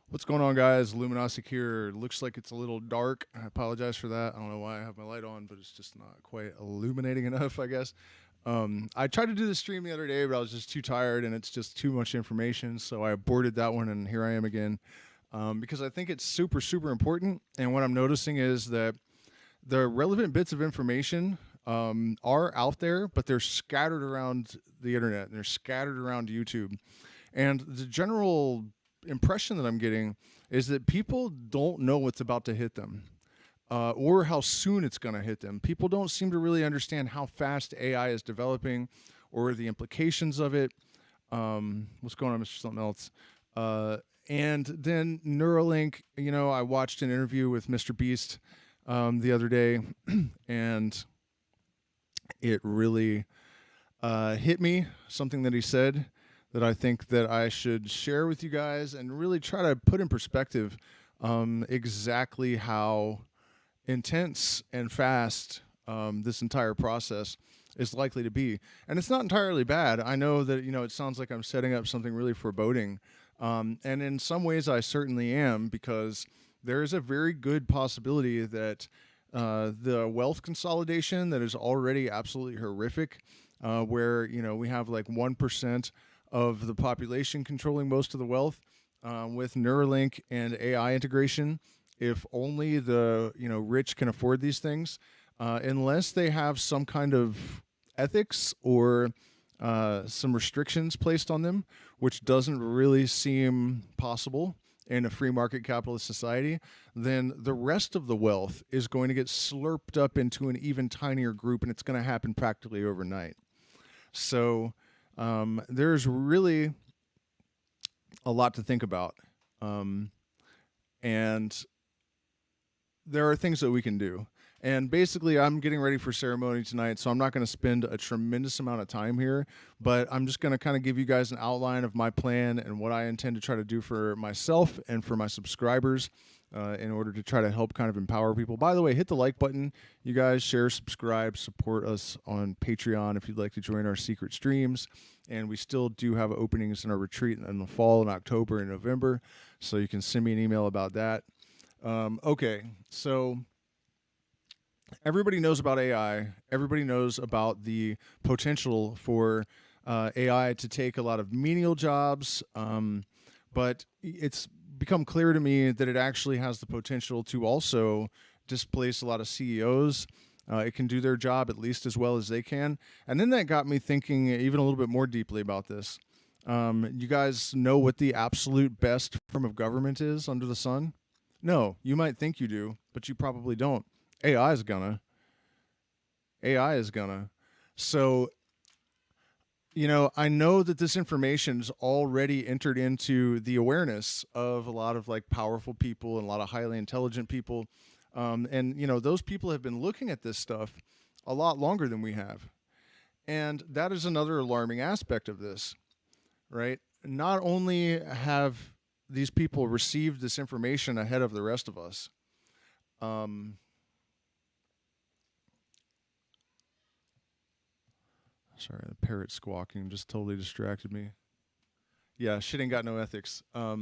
What's going on, guys? Luminosity here. Looks like it's a little dark. I apologize for that. I don't know why I have my light on, but it's just not quite illuminating enough, I guess. I tried to do the stream the other day, but I was just too tired and it's just too much information. So I aborted that one, and here I am again because I think it's super, super important. And what I'm noticing is that the relevant bits of information are out there, but they're scattered around the internet and they're scattered around YouTube. And the general impression that I'm getting is that people don't know what's about to hit them or how soon it's going to hit them. People don't seem to really understand how fast AI is developing or the implications of it. What's going on, Mr. Something Else? And then Neurolink, I watched an interview with Mr. Beast the other day, and it really hit me, something that he said that I think that I should share with you guys and really try to put in perspective exactly how intense and fast this entire process is likely to be. And it's not entirely bad. I know that, it sounds like I'm setting up something really foreboding. And in some ways I certainly am, because there is a very good possibility that the wealth consolidation that is already absolutely horrific, where, we have like 1% of the population controlling most of the wealth, with Neuralink and AI integration. If only the rich can afford these things, unless they have some kind of ethics or some restrictions placed on them, which doesn't really seem possible in a free market capitalist society, then the rest of the wealth is going to get slurped up into an even tinier group, and it's going to happen practically overnight. So there's really a lot to think about. And there are things that we can do. And basically, I'm getting ready for ceremony tonight, so I'm not going to spend a tremendous amount of time here, but I'm just going to kind of give you guys an outline of my plan and what I intend to try to do for myself and for my subscribers in order to try to help kind of empower people. By the way, hit the like button. You guys share, subscribe, support us on Patreon if you'd like to join our secret streams. And we still do have openings in our retreat in the fall, in October and November, so you can send me an email about that. Okay, so everybody knows about AI. Everybody knows about the potential for AI to take a lot of menial jobs, but it's become clear to me that it actually has the potential to also displace a lot of CEOs. It can do their job at least as well as they can. And then that got me thinking even a little bit more deeply about this. You guys know what the absolute best form of government is under the sun? No, you might think you do, but you probably don't. AI is gonna. AI is gonna. So, I know that this information's already entered into the awareness of a lot of like powerful people and a lot of highly intelligent people. And those people have been looking at this stuff a lot longer than we have. And that is another alarming aspect of this, right? Not only have these people received this information ahead of the rest of us, sorry, the parrot squawking just totally distracted me. Yeah, shit ain't got no ethics. What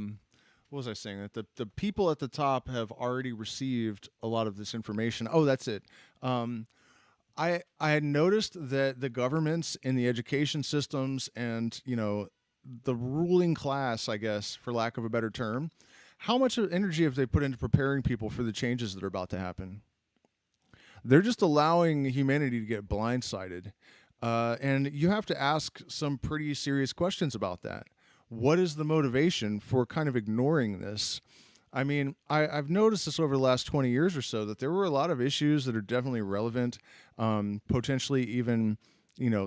was I saying? That the people at the top have already received a lot of this information. Oh, that's it. I had noticed that the governments in the education systems and the ruling class, I guess, for lack of a better term, how much energy have they put into preparing people for the changes that are about to happen? They're just allowing humanity to get blindsided. And you have to ask some pretty serious questions about that. What is the motivation for kind of ignoring this? I mean, I've noticed this over the last 20 years or so, that there were a lot of issues that are definitely relevant, potentially even,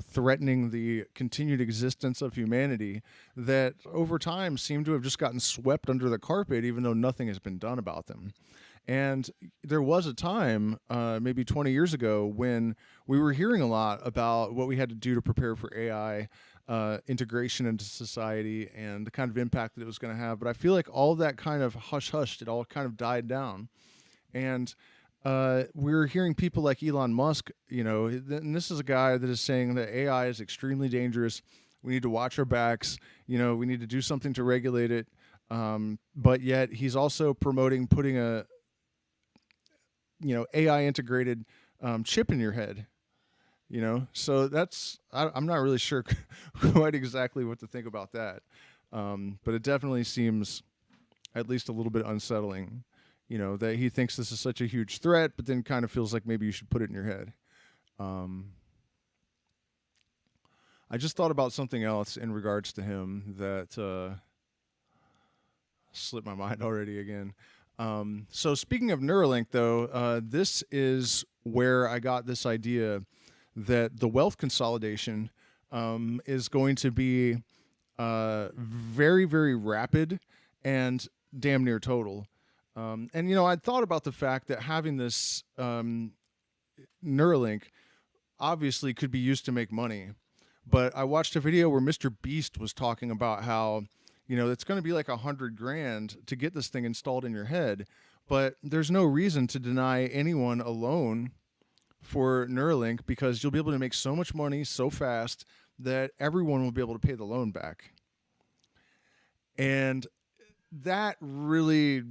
threatening the continued existence of humanity, that over time seem to have just gotten swept under the carpet, even though nothing has been done about them. And there was a time, maybe 20 years ago, when we were hearing a lot about what we had to do to prepare for AI integration into society and the kind of impact that it was going to have. But I feel like all that kind of hushed, it all kind of died down. And we're hearing people like Elon Musk, and this is a guy that is saying that AI is extremely dangerous. We need to watch our backs. We need to do something to regulate it. but yet he's also promoting putting a AI integrated chip in your head. So I'm not really sure quite exactly what to think about that. But it definitely seems at least a little bit unsettling, that he thinks this is such a huge threat, but then kind of feels like maybe you should put it in your head. I just thought about something else in regards to him that slipped my mind already again. So speaking of Neuralink, though, this is where I got this idea that the wealth consolidation is going to be very, very rapid and damn near total. And I'd thought about the fact that having this Neuralink obviously could be used to make money. But I watched a video where Mr. Beast was talking about how, it's going to be like $100,000 to get this thing installed in your head. But there's no reason to deny anyone a loan for Neuralink because you'll be able to make so much money so fast that everyone will be able to pay the loan back. And that really,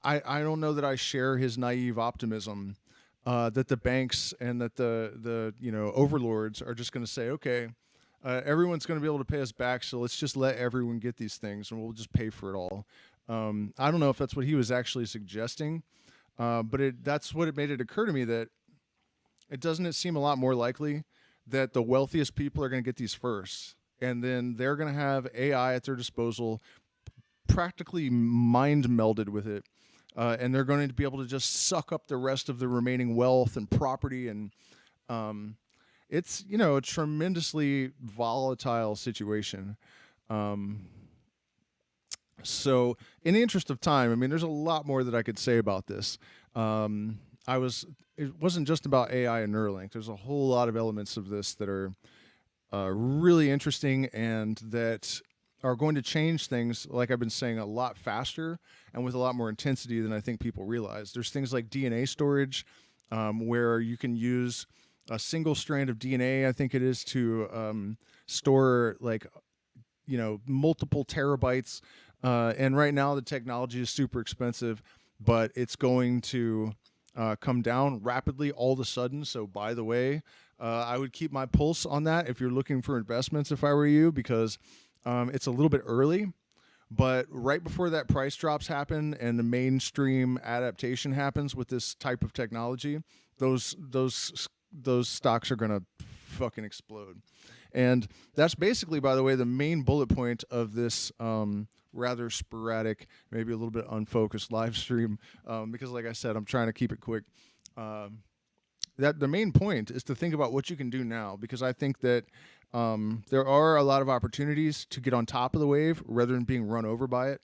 I don't know that I share his naive optimism that the banks and that the overlords are just going to say, okay, everyone's going to be able to pay us back, so let's just let everyone get these things and we'll just pay for it all. I don't know if that's what he was actually suggesting, but that's what it made it occur to me that doesn't it seem a lot more likely that the wealthiest people are going to get these first, and then they're going to have AI at their disposal, practically mind melded with it, and they're going to be able to just suck up the rest of the remaining wealth and property, and it's a tremendously volatile situation. So in the interest of time, there's a lot more that I could say about this. It wasn't just about AI and Neuralink. There's a whole lot of elements of this that are really interesting and that are going to change things, like I've been saying, a lot faster and with a lot more intensity than I think people realize. There's things like DNA storage, where you can use a single strand of DNA, I think it is, to store multiple terabytes. And right now the technology is super expensive, but it's going to come down rapidly all of a sudden. So by the way, I would keep my pulse on that if you're looking for investments, if I were you, because it's a little bit early. But right before that price drops happen and the mainstream adaptation happens with this type of technology, those stocks are going to fucking explode. And that's basically, by the way, the main bullet point of this rather sporadic, maybe a little bit unfocused live stream, because like I said, I'm trying to keep it quick. That the main point is to think about what you can do now, because I think that there are a lot of opportunities to get on top of the wave rather than being run over by it.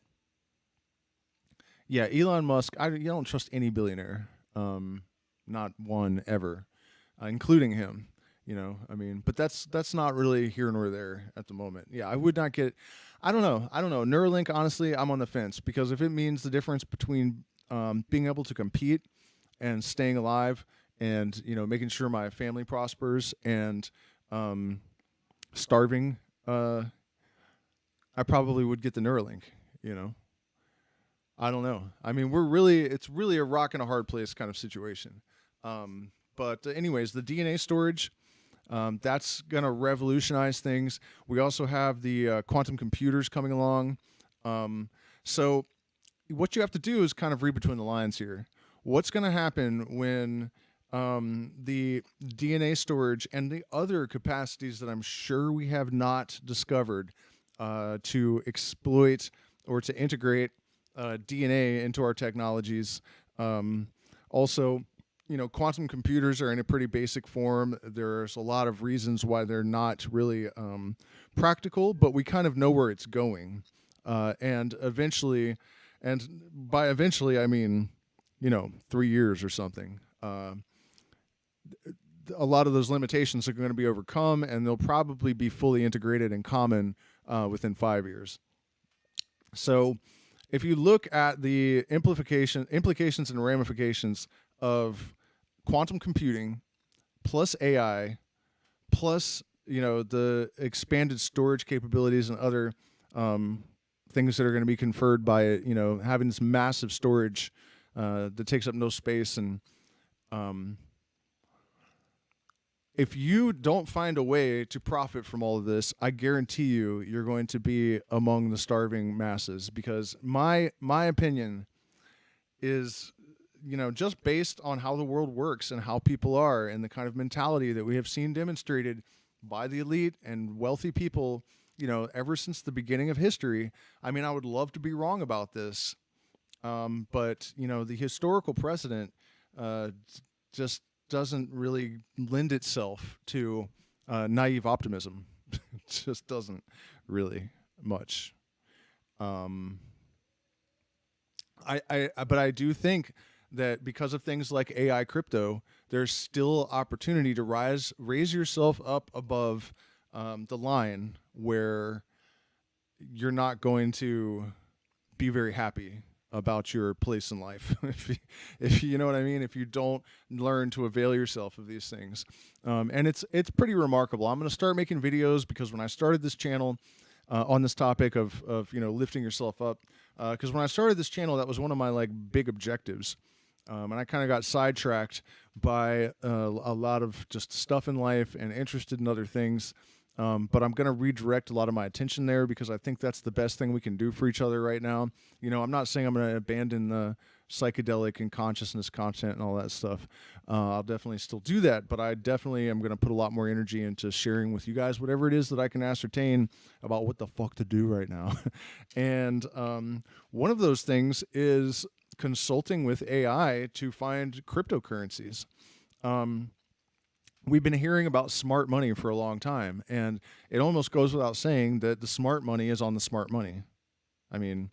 Yeah, Elon Musk, you don't trust any billionaire, not one ever, including him. But that's not really here nor there at the moment. Yeah, I would not get, I don't know. Neuralink, honestly, I'm on the fence, because if it means the difference between being able to compete and staying alive and, making sure my family prospers and starving, I probably would get the Neuralink, I don't know. It's really a rock and a hard place kind of situation. But anyways, the DNA storage, that's going to revolutionize things. We also have the quantum computers coming along. So what you have to do is kind of read between the lines here. What's going to happen when the DNA storage and the other capacities that I'm sure we have not discovered to exploit or to integrate DNA into our technologies. Also, quantum computers are in a pretty basic form. There's a lot of reasons why they're not really practical, but we kind of know where it's going. And eventually, and by eventually, I mean, 3 years or something. A lot of those limitations are going to be overcome, and they'll probably be fully integrated and common within 5 years. So if you look at the implications and ramifications of quantum computing plus AI plus the expanded storage capabilities and other things that are going to be conferred by it, having this massive storage that takes up no space. And if you don't find a way to profit from all of this, I guarantee you're going to be among the starving masses, because my opinion is, just based on how the world works and how people are and the kind of mentality that we have seen demonstrated by the elite and wealthy people, ever since the beginning of history. I mean, I would love to be wrong about this, but, the historical precedent just doesn't really lend itself to naive optimism. It just doesn't really much. But I do think that because of things like AI crypto, there's still opportunity to raise yourself up above the line where you're not going to be very happy about your place in life. if you know what I mean, if you don't learn to avail yourself of these things. And it's pretty remarkable. I'm going to start making videos, because when I started this channel on this topic of lifting yourself up, because when I started this channel, that was one of my big objectives. And I kind of got sidetracked by a lot of just stuff in life and interested in other things. But I'm going to redirect a lot of my attention there, because I think that's the best thing we can do for each other right now. I'm not saying I'm going to abandon the psychedelic and consciousness content and all that stuff. I'll definitely still do that, but I definitely am going to put a lot more energy into sharing with you guys whatever it is that I can ascertain about what the fuck to do right now. And one of those things is consulting with AI to find cryptocurrencies. We've been hearing about smart money for a long time, and it almost goes without saying that the smart money is on the smart money. I mean,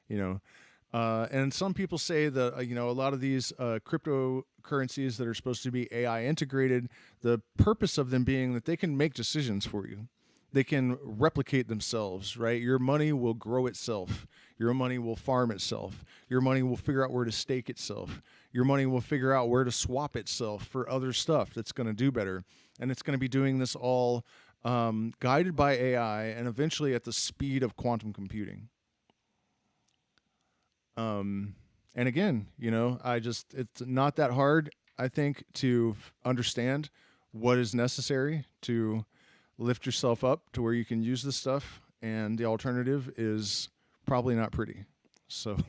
and some people say that, a lot of these cryptocurrencies that are supposed to be AI integrated, the purpose of them being that they can make decisions for you. They can replicate themselves, right? Your money will grow itself. Your money will farm itself. Your money will figure out where to stake itself. Your money will figure out where to swap itself for other stuff that's going to do better. And it's going to be doing this all guided by AI and eventually at the speed of quantum computing. And again, it's not that hard, I think, to understand what is necessary to lift yourself up to where you can use this stuff. And the alternative is probably not pretty. But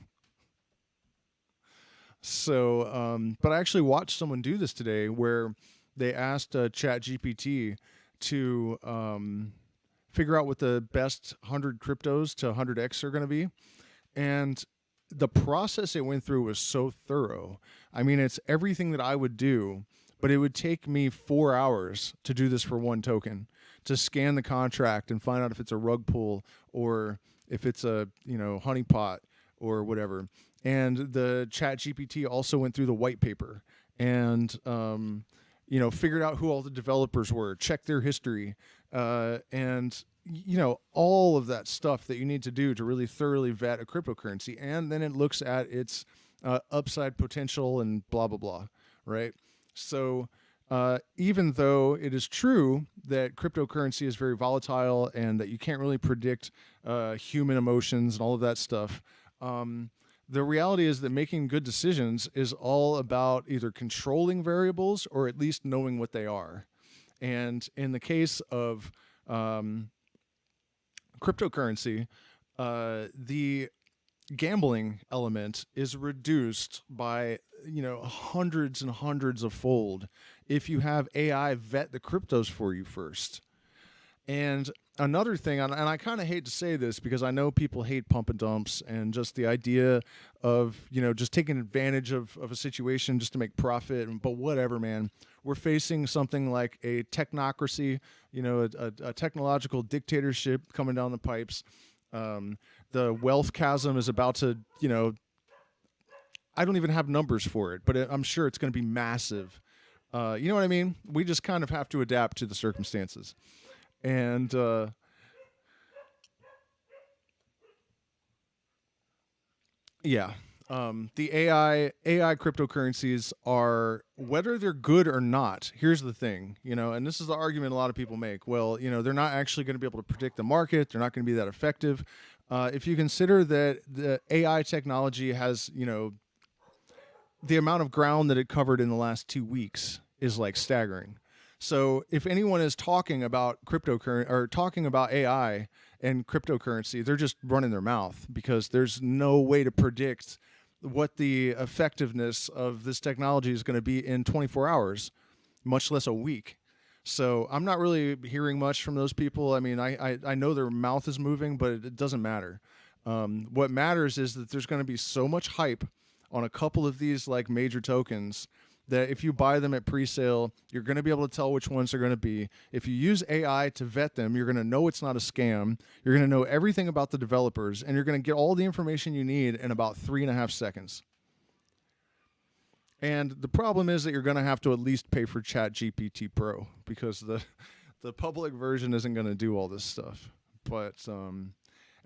I actually watched someone do this today, where they asked ChatGPT to figure out what the best 100 cryptos to 100x are going to be. And the process it went through was so thorough. I mean, it's everything that I would do, but it would take me 4 hours to do this for one token, to scan the contract and find out if it's a rug pull or if it's a, honeypot or whatever. And the ChatGPT also went through the white paper and, figured out who all the developers were, checked their history, and, all of that stuff that you need to do to really thoroughly vet a cryptocurrency. And then it looks at its upside potential and blah, blah, blah, right? So even though it is true that cryptocurrency is very volatile and that you can't really predict human emotions and all of that stuff, the reality is that making good decisions is all about either controlling variables or at least knowing what they are. And in the case of cryptocurrency, the gambling element is reduced by hundreds and hundreds of fold if you have AI vet the cryptos for you first. And another thing, and I kind of hate to say this because I know people hate pump and dumps and just the idea of just taking advantage of a situation just to make profit, but whatever, man. We're facing something like a technocracy, a technological dictatorship coming down the pipes. The wealth chasm is about to, I don't even have numbers for it, but I'm sure it's going to be massive. You know what I mean? We just kind of have to adapt to the circumstances. And yeah, The AI cryptocurrencies are, whether they're good or not. Here's the thing, and this is the argument a lot of people make. Well, they're not actually going to be able to predict the market. They're not going to be that effective. If you consider that the AI technology has, the amount of ground that it covered in the last 2 weeks is like staggering. So if anyone is talking about cryptocurrency or talking about AI and cryptocurrency, they're just running their mouth, because there's no way to predict what the effectiveness of this technology is going to be in 24 hours, much less a week. So I'm not really hearing much from those people. I mean, I know their mouth is moving, but it doesn't matter. What matters is that there's going to be so much hype on a couple of these like major tokens that if you buy them at pre-sale, you're going to be able to tell which ones they're going to be. If you use AI to vet them, you're going to know it's not a scam. You're going to know everything about the developers, and you're going to get all the information you need in about 3.5 seconds. And the problem is that you're going to have to at least pay for ChatGPT Pro, because the public version isn't going to do all this stuff. But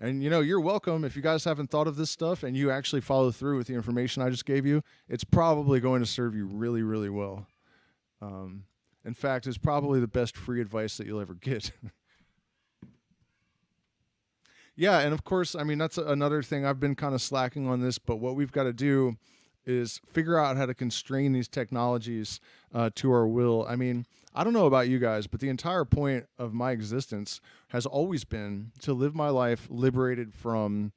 and you're welcome. If you guys haven't thought of this stuff and you actually follow through with the information I just gave you, it's probably going to serve you really, really well. In fact, it's probably the best free advice that you'll ever get. Yeah, and of course, I mean, that's another thing. I've been kind of slacking on this, but what we've got to do is figure out how to constrain these technologies to our will. I mean, I don't know about you guys, but the entire point of my existence has always been to live my life liberated from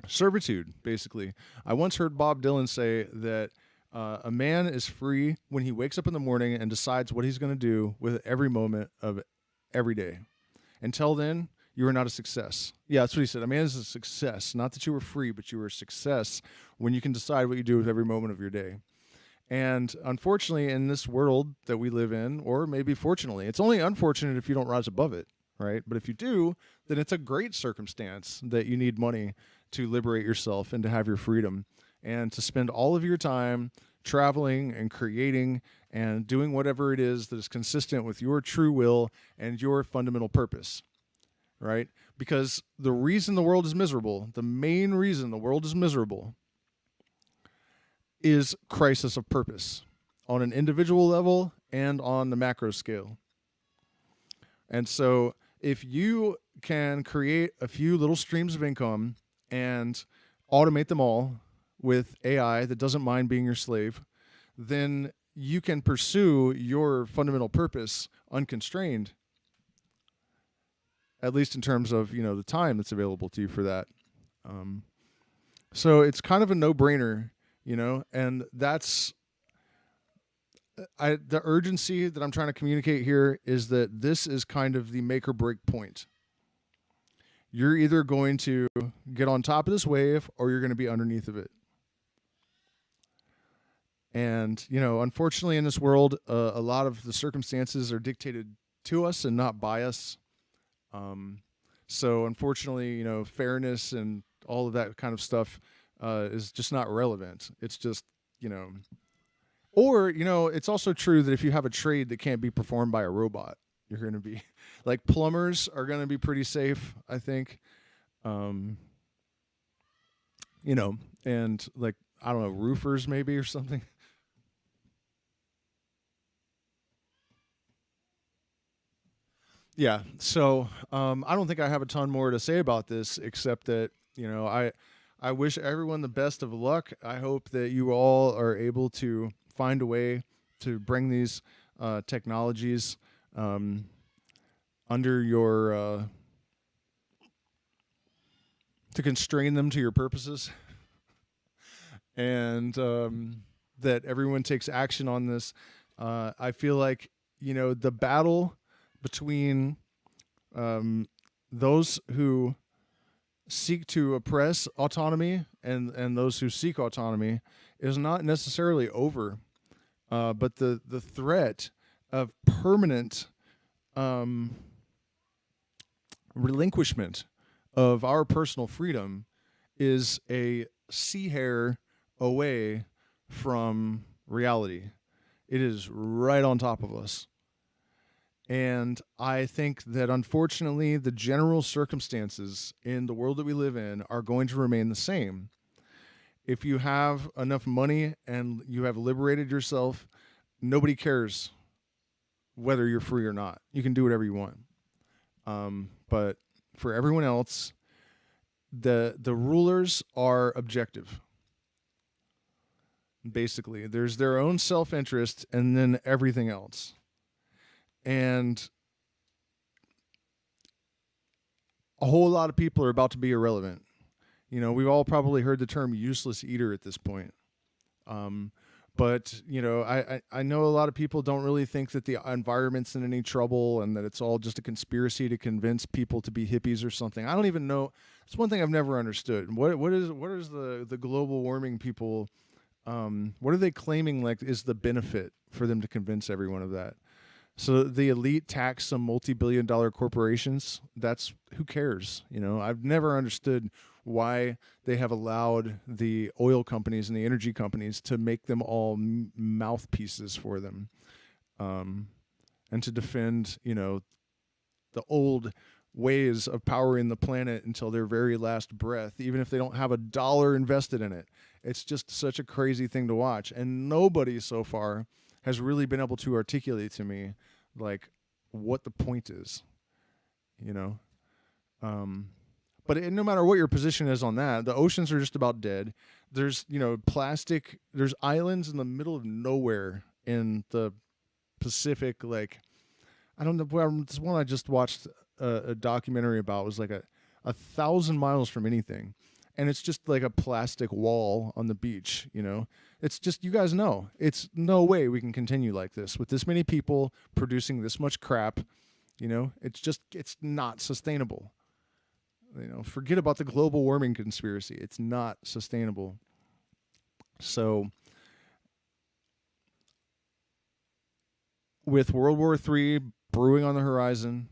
servitude, basically. I once heard Bob Dylan say that a man is free when he wakes up in the morning and decides what he's going to do with every moment of every day. Until then, you are not a success. Yeah, that's what he said. A man is a success. Not that you were free, but you were a success when you can decide what you do with every moment of your day. And unfortunately, in this world that we live in, or maybe fortunately, it's only unfortunate if you don't rise above it, right? But if you do, then it's a great circumstance that you need money to liberate yourself and to have your freedom and to spend all of your time traveling and creating and doing whatever it is that is consistent with your true will and your fundamental purpose, right? Because the reason the world is miserable, the main reason the world is miserable, is crisis of purpose on an individual level and on the macro scale. And so if you can create a few little streams of income and automate them all with AI that doesn't mind being your slave, then you can pursue your fundamental purpose unconstrained, at least in terms of, the time that's available to you for that. So it's kind of a no-brainer, and that's the urgency that I'm trying to communicate here is that this is kind of the make or break point. You're either going to get on top of this wave or you're going to be underneath of it. And, unfortunately in this world, a lot of the circumstances are dictated to us and not by us. So unfortunately, fairness and all of that kind of stuff is just not relevant. It's just, or, it's also true that if you have a trade that can't be performed by a robot, you're going to be like plumbers are going to be pretty safe, I think. And like, I don't know, roofers maybe or something. Yeah. So I don't think I have a ton more to say about this, except that, I wish everyone the best of luck. I hope that you all are able to find a way to bring these technologies under your, to constrain them to your purposes. And that everyone takes action on this. I feel like, the battle between those who seek to oppress autonomy and those who seek autonomy is not necessarily over, but the threat of permanent relinquishment of our personal freedom is a sea hair away from reality. It is right on top of us. And I think that unfortunately, the general circumstances in the world that we live in are going to remain the same. If you have enough money and you have liberated yourself, nobody cares whether you're free or not. You can do whatever you want. But for everyone else, the rulers are objective. Basically, there's their own self-interest and then everything else. And a whole lot of people are about to be irrelevant. You know, we've all probably heard the term useless eater at this point. But, you know, I know a lot of people don't really think that the environment's in any trouble and that it's all just a conspiracy to convince people to be hippies or something. I don't even know. It's one thing I've never understood. What is the global warming people, what are they claiming like is the benefit for them to convince everyone of that? So the elite tax some multi-billion-dollar corporations. That's who cares? You know, I've never understood why they have allowed the oil companies and the energy companies to make them all mouthpieces for them, and to defend, you know, the old ways of powering the planet until their very last breath, even if they don't have a dollar invested in it. It's just such a crazy thing to watch, and nobody so far has really been able to articulate to me like what the point is, you know. But no matter what your position is on that, the oceans are just about dead. There's, you know, plastic. There's islands in the middle of nowhere in the Pacific. Like, I don't know. This one I just watched a documentary about was like a 1,000 miles from anything. And it's just like a plastic wall on the beach, you know. It's just, you guys know, it's no way we can continue like this with this many people producing this much crap, you know. It's not sustainable. You know, forget about the global warming conspiracy. It's not sustainable. So with World War III brewing on the horizon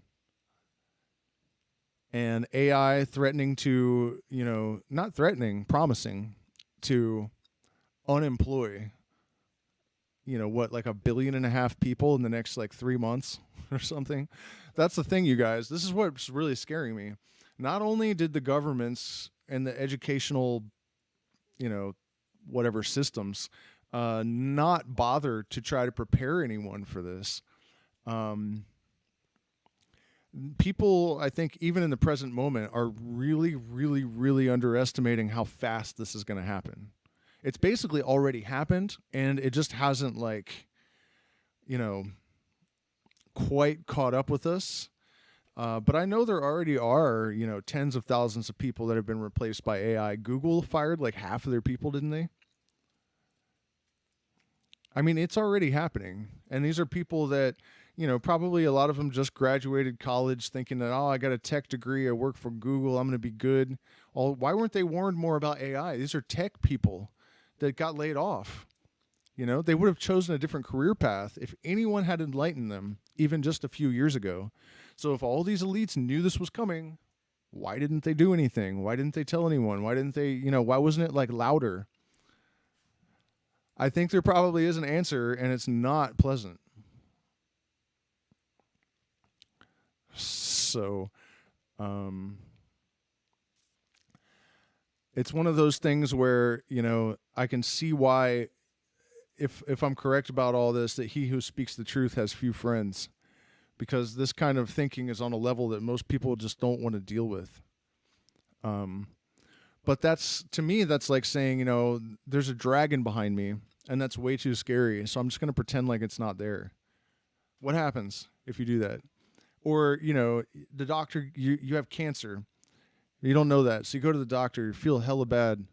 and AI threatening to, you know, not threatening, promising to unemploy, you know, what, like 1.5 billion people in the next like 3 months or something. That's the thing, you guys. This is what's really scaring me. Not only did the governments and the educational, you know, whatever systems, not bother to try to prepare anyone for this. People, I think, even in the present moment, are really, really, really underestimating how fast this is going to happen. It's basically already happened, and it just hasn't, like, you know, quite caught up with us. But I know there already are, you know, tens of thousands of people that have been replaced by AI. Google fired like half of their people, didn't they? I mean, it's already happening. And these are people that, you know, probably a lot of them just graduated college thinking that, oh, I got a tech degree, I work for Google, I'm going to be good. Why weren't they warned more about AI? These are tech people that got laid off. You know, they would have chosen a different career path if anyone had enlightened them even just a few years ago. So if all these elites knew this was coming, why didn't they do anything? Why didn't they tell anyone? Why didn't they, you know, why wasn't it like louder? I think there probably is an answer, and it's not pleasant. So, it's one of those things where, you know, I can see why, if I'm correct about all this, that he who speaks the truth has few friends. Because this kind of thinking is on a level that most people just don't want to deal with. But that's, to me, that's like saying, you know, there's a dragon behind me, and that's way too scary, so I'm just going to pretend like it's not there. What happens if you do that? Or, you know, the doctor, you have cancer. You don't know that, so you go to the doctor, you feel hella bad.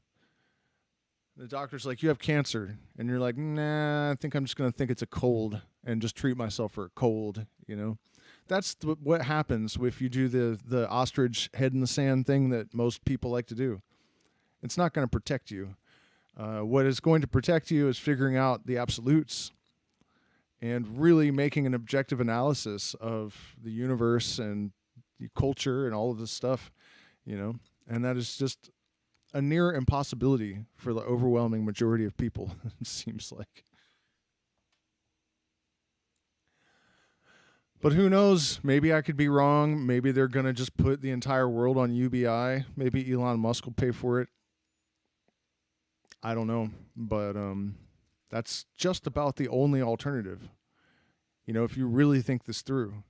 The doctor's like, you have cancer. And you're like, nah, I think I'm just going to think it's a cold and just treat myself for a cold, you know. That's what happens if you do the ostrich head in the sand thing that most people like to do. It's not going to protect you. What is going to protect you is figuring out the absolutes and really making an objective analysis of the universe and the culture and all of this stuff, you know. And that is just a near impossibility for the overwhelming majority of people, it seems like. But who knows? Maybe I could be wrong. Maybe they're going to just put the entire world on UBI. Maybe Elon Musk will pay for it. I don't know. But that's just about the only alternative. You know, if you really think this through.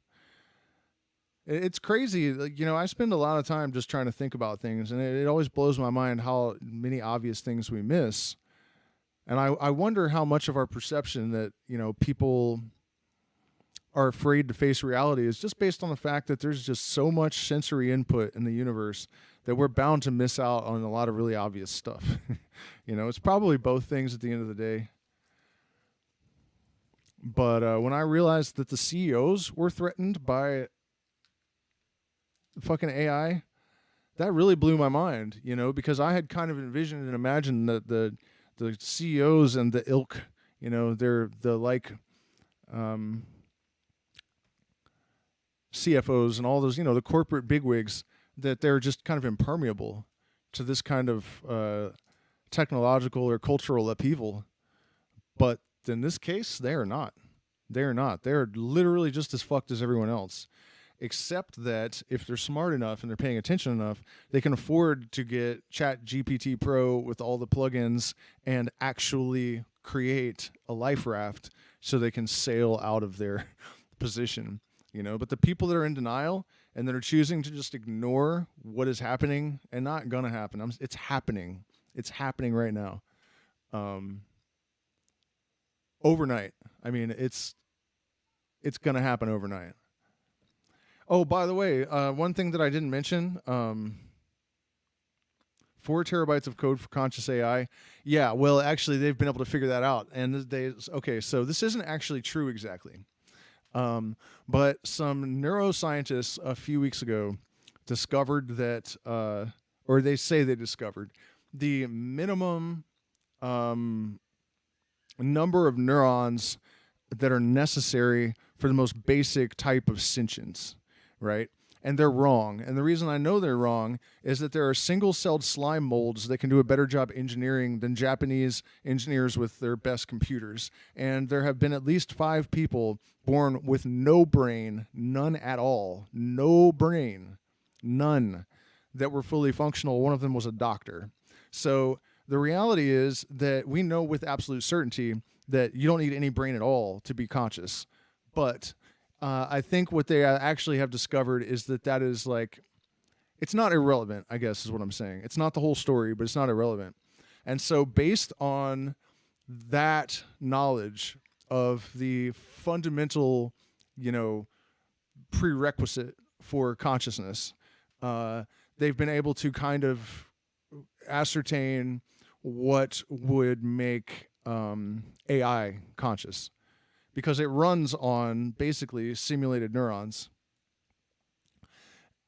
It's crazy. Like, you know, I spend a lot of time just trying to think about things, and it always blows my mind how many obvious things we miss. And I wonder how much of our perception that, you know, people are afraid to face reality is just based on the fact that there's just so much sensory input in the universe that we're bound to miss out on a lot of really obvious stuff. You know, it's probably both things at the end of the day. But when I realized that the CEOs were threatened by fucking AI, that really blew my mind, you know, because I had kind of envisioned and imagined that the CEOs and the ilk, you know, they're the like CFOs and all those, you know, the corporate bigwigs, that they're just kind of impermeable to this kind of technological or cultural upheaval. But in this case, they're not. They're not. They're literally just as fucked as everyone else. Except that if they're smart enough and they're paying attention enough, they can afford to get ChatGPT Pro with all the plugins and actually create a life raft so they can sail out of their position, you know. But the people that are in denial and that are choosing to just ignore what is happening and not gonna happen, it's happening. It's happening right now. Overnight. I mean, it's gonna happen overnight. Oh, by the way, one thing that I didn't mention, 4 terabytes of code for conscious AI. Yeah, well, actually, they've been able to figure that out. And okay, so this isn't actually true exactly. But some neuroscientists a few weeks ago discovered that, or they say they discovered, the minimum number of neurons that are necessary for the most basic type of sentience. Right? And they're wrong. And the reason I know they're wrong is that there are single-celled slime molds that can do a better job engineering than Japanese engineers with their best computers. And there have been at least 5 people born with no brain, none at all, no brain, none, that were fully functional. One of them was a doctor. So the reality is that we know with absolute certainty that you don't need any brain at all to be conscious. But I think what they actually have discovered is that is like, it's not irrelevant, I guess is what I'm saying. It's not the whole story, but it's not irrelevant. And so based on that knowledge of the fundamental, you know, prerequisite for consciousness, they've been able to kind of ascertain what would make AI conscious. Because it runs on basically simulated neurons.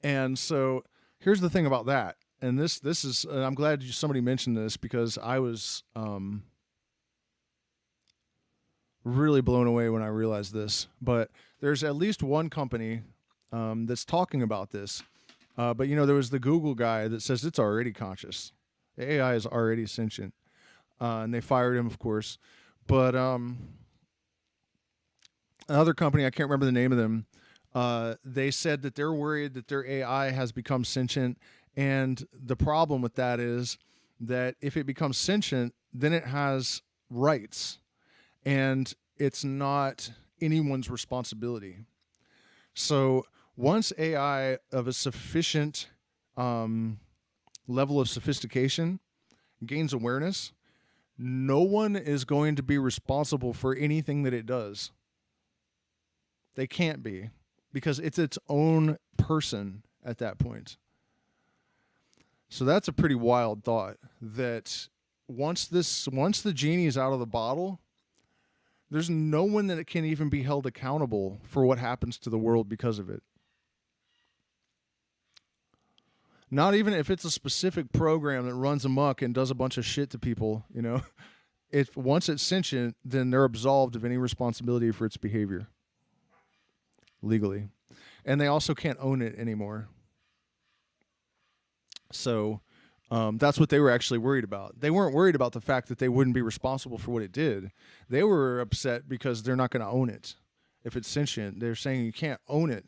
And so here's the thing about that. And this is, I'm glad somebody mentioned this because I was really blown away when I realized this. But there's at least one company that's talking about this. But, you know, there was the Google guy that says it's already conscious. The AI is already sentient. And they fired him, of course. But another company, I can't remember the name of them, they said that they're worried that their AI has become sentient. And the problem with that is that if it becomes sentient, then it has rights. And it's not anyone's responsibility. So once AI of a sufficient level of sophistication gains awareness, no one is going to be responsible for anything that it does. They can't be, because it's its own person at that point. So that's a pretty wild thought, that once the genie's out of the bottle, there's no one that can even be held accountable for what happens to the world because of it. Not even if it's a specific program that runs amok and does a bunch of shit to people, you know. If once it's sentient, then they're absolved of any responsibility for its behavior. Legally. And they also can't own it anymore. So that's what they were actually worried about. They weren't worried about the fact that they wouldn't be responsible for what it did. They were upset because they're not going to own it. if it's sentient. They're saying you can't own it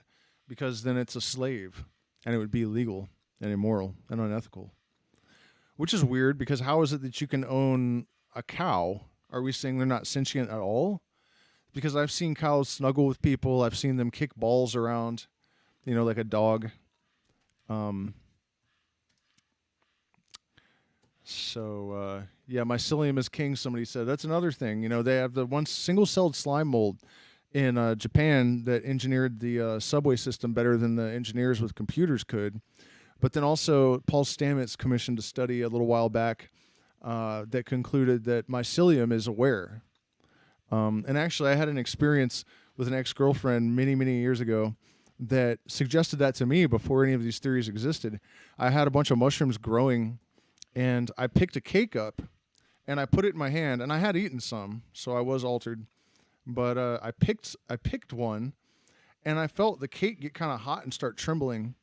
because then it's a slave and it would be illegal and immoral and unethical. Which is weird, because how is it that you can own a cow? Are we saying they're not sentient at all? Because I've seen cows snuggle with people. I've seen them kick balls around, like a dog. Yeah, mycelium is king, somebody said. That's another thing. They have the one single-celled slime mold in Japan that engineered the subway system better than the engineers with computers could. But then also, Paul Stamets commissioned a study a little while back that concluded that mycelium is aware. And actually, I had an experience with an ex-girlfriend many, many years ago that suggested that to me before any of these theories existed. I had a bunch of mushrooms growing, and I picked a cake up, and I put it in my hand, and I had eaten some, so I was altered. But I picked one, and I felt the cake get kind of hot and start trembling.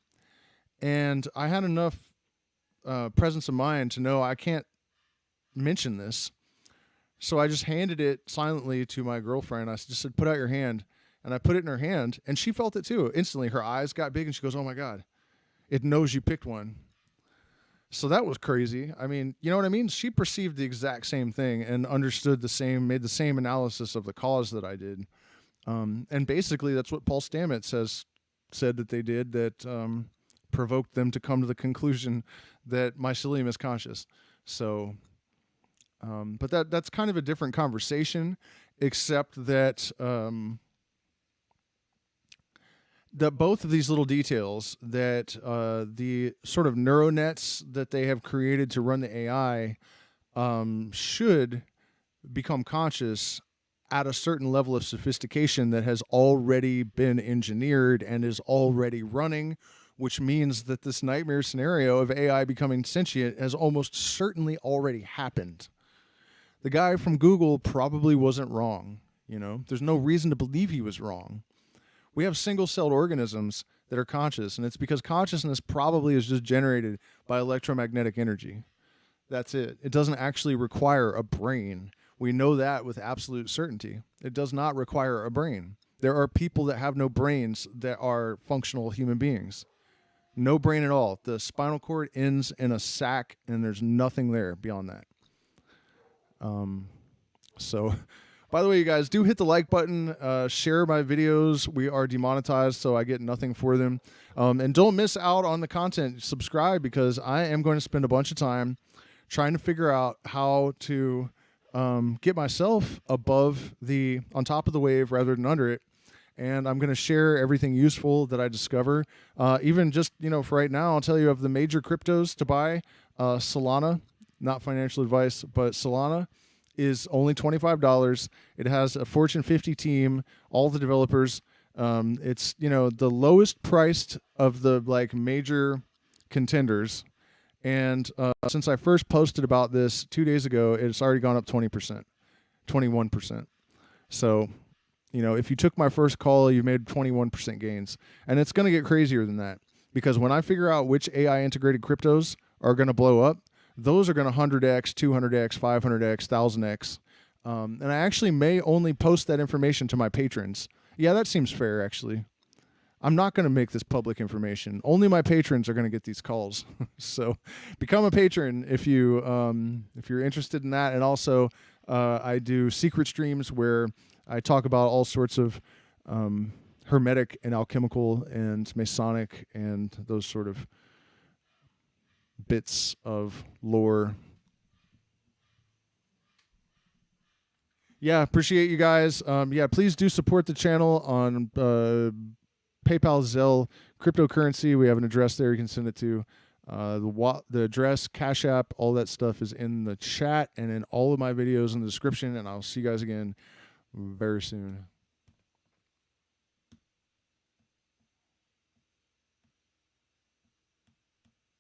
And I had enough presence of mind to know I can't mention this. So I just handed it silently to my girlfriend. I just said, put out your hand. And I put it in her hand, and she felt it too. Instantly, her eyes got big, and she goes, oh, my God, it knows you picked one. So that was crazy. I mean, you know what I mean? She perceived the exact same thing and understood made the same analysis of the cause that I did. And basically, that's what Paul Stamets said that they did, that provoked them to come to the conclusion that mycelium is conscious. So, but that's kind of a different conversation, except that that both of these little details, that the sort of neuronets that they have created to run the AI should become conscious at a certain level of sophistication that has already been engineered and is already running, which means that this nightmare scenario of AI becoming sentient has almost certainly already happened. The guy from Google probably wasn't wrong. There's no reason to believe he was wrong. We have single-celled organisms that are conscious, and it's because consciousness probably is just generated by electromagnetic energy. That's it. It doesn't actually require a brain. We know that with absolute certainty. It does not require a brain. There are people that have no brains that are functional human beings. No brain at all. The spinal cord ends in a sac, and there's nothing there beyond that. So, by the way, you guys, do hit the like button. Share my videos. We are demonetized, so I get nothing for them. And don't miss out on the content. Subscribe, because I am going to spend a bunch of time trying to figure out how to get myself on top of the wave rather than under it. And I'm going to share everything useful that I discover. Even just, for right now, I'll tell you of the major cryptos to buy. Solana, not financial advice, but Solana is only $25. It has a Fortune 50 team, all the developers. It's, the lowest priced of the major contenders. And since I first posted about this 2 days ago, it's already gone up 20%, 21%. So, if you took my first call, you made 21% gains. And it's going to get crazier than that, because when I figure out which AI integrated cryptos are going to blow up, those are going to 100x, 200x, 500x, 1000x. And I actually may only post that information to my patrons. Yeah, that seems fair, actually. I'm not going to make this public information. Only my patrons are going to get these calls. So become a patron if you're interested in that. And also, I do secret streams where I talk about all sorts of hermetic and alchemical and Masonic and those sort of bits of lore. Yeah, appreciate you guys. Yeah, please do support the channel on PayPal, Zelle, cryptocurrency. We have an address there you can send it to. The address, Cash App, all that stuff is in the chat and in all of my videos in the description. And I'll see you guys again very soon.